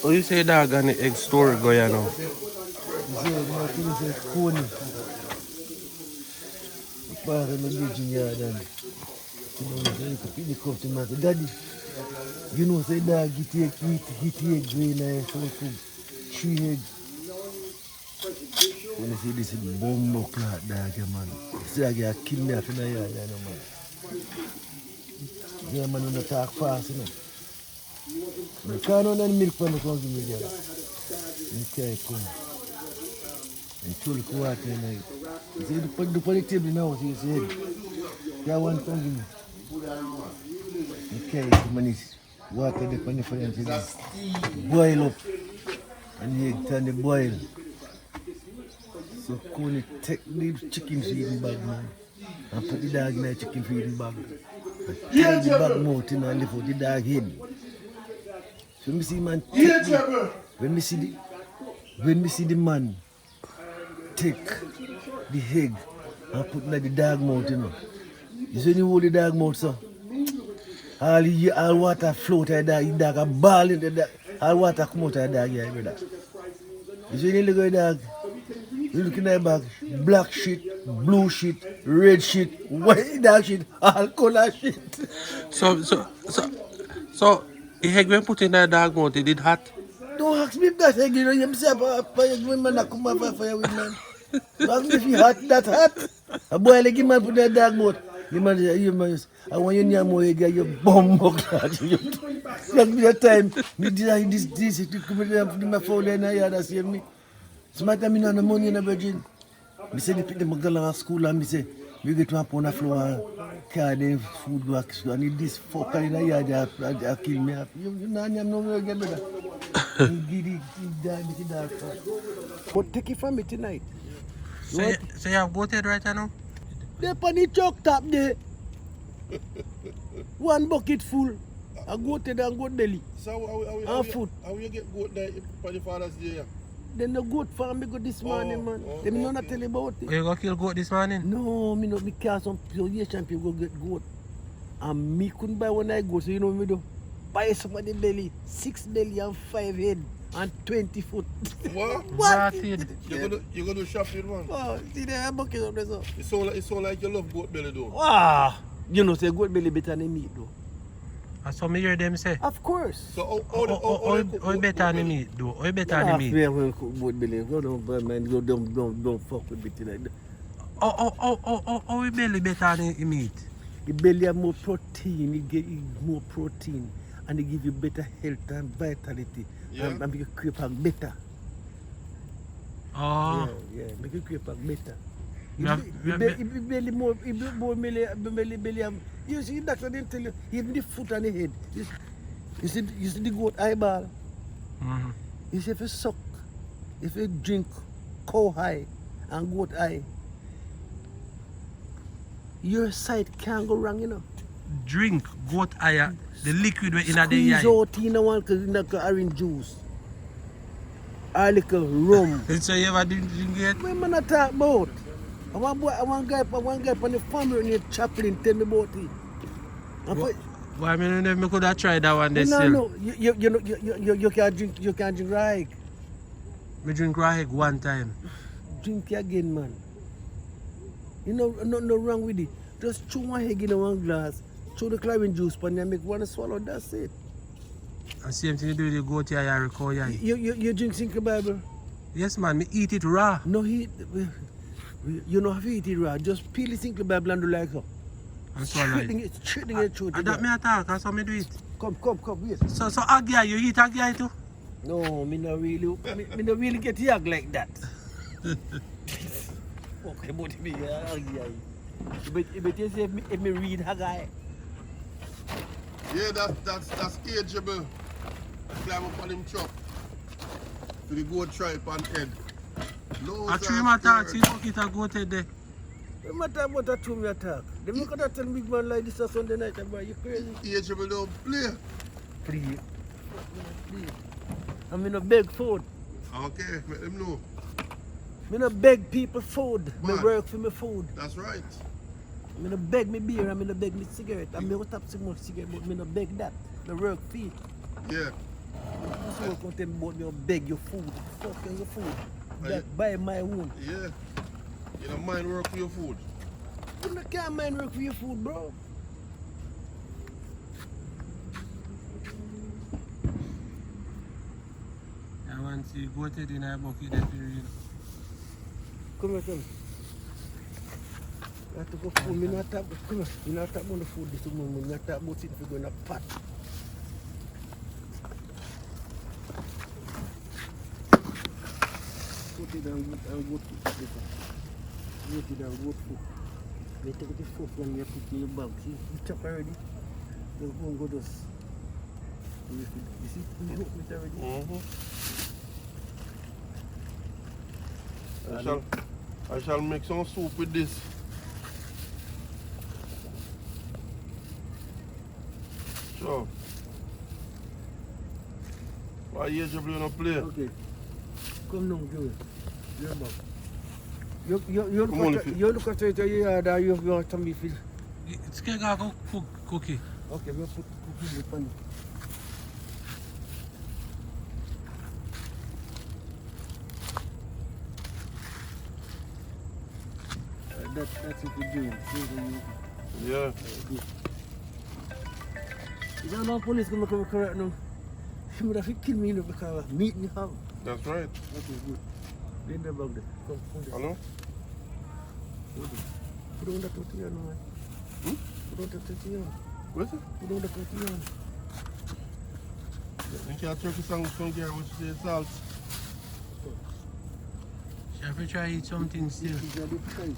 Oh, you say dog and the egg store go ya now? Say Coney. Part of my kitchen yard and you come to me and say, Daddy, you know say dog he take grain and so cook 3 eggs. When I see this bomb clock dog, man. See I get kill me off in the yard, man. Yeah, man, don't talk fast, you know. I can't on the milk when they come to me, girl. Okay, come. And chill the water tonight. You see, the put the table now, so you see, yeah, one come to me. Okay, come on, it's water the pan for you. Boil up. And the egg turn the boil. So Coney take the chicken feeding bag, man. And put the dog in the chicken feeding bag. And tie the bag mouth in and lift out the dog head. So me see man take the, when me see the man take the egg and put in the dog mouth, you know. You see when you hold the dog mouth, so all water float out the dog, a ball in the dog, all water come out of the dog, yeah, brother. You see when you look at the dog, you look in the bag, black shit, blue shit, red shit, white dog shit, all color shit. So the egg when put in the dog mouth, it did hot? Don't ask me if that egg, you know, you say, man, I come over for you with man. Ask me if you hot, that hot. A boy like him man put that dog mouth. You man, I want you near more egg, you bomb up that. Like me that time, me design this, to come in my phone and I had to save me. It's my time, I no money in a virgin. Me say, they pick them girl at school and me say, we get to on the floor, carry food back, so I need this fucker in the yard, I kill me up. You know, I'm not going to get better. But take it from me tonight. So you have goated right now? They're on the truck top there. One bucket full. I goated and goat belly. So food. How you get goat there for the Father's Day? Then the goat farm me go this morning, man. Let me not tell you about it. You gonna kill goat this morning? No, me not. Me carry some Asian people go get goat. And me couldn't buy one I go, so you know what me do? Buy some of the belly, 6 belly and 5 head and 20 foot. What? What? You're gonna do shopping, man? Oh, see there, I'm bucket up there, so. It's so like you love goat belly, though. Ah, you know, say goat belly better than meat, though. That's what me hear them say. Of course. So How better than meat, though? How better than meat? Yeah, when cook goat belly, go down, man, go don't fuck with it like that. How belly better than meat? The belly have more protein, it give you more protein, and it give you better health and vitality, and make you creep back better. Oh. Yeah, make you creep back better. Belly more, belly. You see, doctor didn't tell you, even the foot and the head. You see the goat eyeball. Mm-hmm. You see if you suck, if you drink cow eye and goat eye, your sight can't go wrong, you know. Drink goat eye, the liquid in the eye. Squeeze out in one orange juice. Or little rum. So you ever drink it? What am I not talk about? One guy from the family named Chaplin tell me about it. Why I mean, I could have tried that one. No. You can't drink rag. I drink rag one time. Drink it again, man. You know, no wrong with it. Just chew one egg in one glass, chew the clavin juice, and make one swallow, that's it. And same thing you do with the goat eye or cow eye. You drink Sinker Bible? Yes, man, me eat it raw. No, you don't have to eat it raw. Just peel the Sinker Bible and do like so. And swallow it. Straighten it through. And that me attack, that's how me do it. Come, wait. So agay, you eat agay too? No, me not really get yag like that. Okay, but me, but you say if me read Haggai. Yeah, that's ageable. Climb up on him truck. To the goat tripe and head. A tree matter, see bucket a goat head there. No matter about a 2 minute attack. They make that tell big man like this on Sunday night, boy, you crazy? Ageable don't play. Play. I mean, no beg food. Okay, let them know. Me no beg people food. Man. Me work for me food. That's right. Me no beg me beer and me no beg me cigarette. I me go tap some more cigarette, but me no beg that. Me work for it. Yeah. So come tell me about me beg your food. Fuck your food. Are That buy my own. Yeah. You don't mind work for your food. You can't mind work for your food, bro. I want to see goat head in a bucket that you read. Come here, come. I have to go food. Me not talk. Come here. Me not talk about the food this morning. Me not talk about it if you go in a pot. Put it down and go to it. Put it down, go to. You take the fork and you put it in your bag. See, you chop already. You go and go just. You see, you hook it already. I shall make some soup with this. Sure. Why Ageable you not play? Okay. Come now, Joey. You're back. You look at it, you want to me feel. It's a cookie. Okay, we'll put cookie in the pan. That's what we're doing. Yeah. You don't know police come correct now. She would have killed me because of meat in the house. That's right. Okay, good. Bring the bag there. Come, hold it. Hello? Hold it. Put on the 30 on, man. Put on the 30 on. What's it? Put on the 30 on. You can't turkey sandwich from here with the salt. She have to try eat something still. This is a bit tight.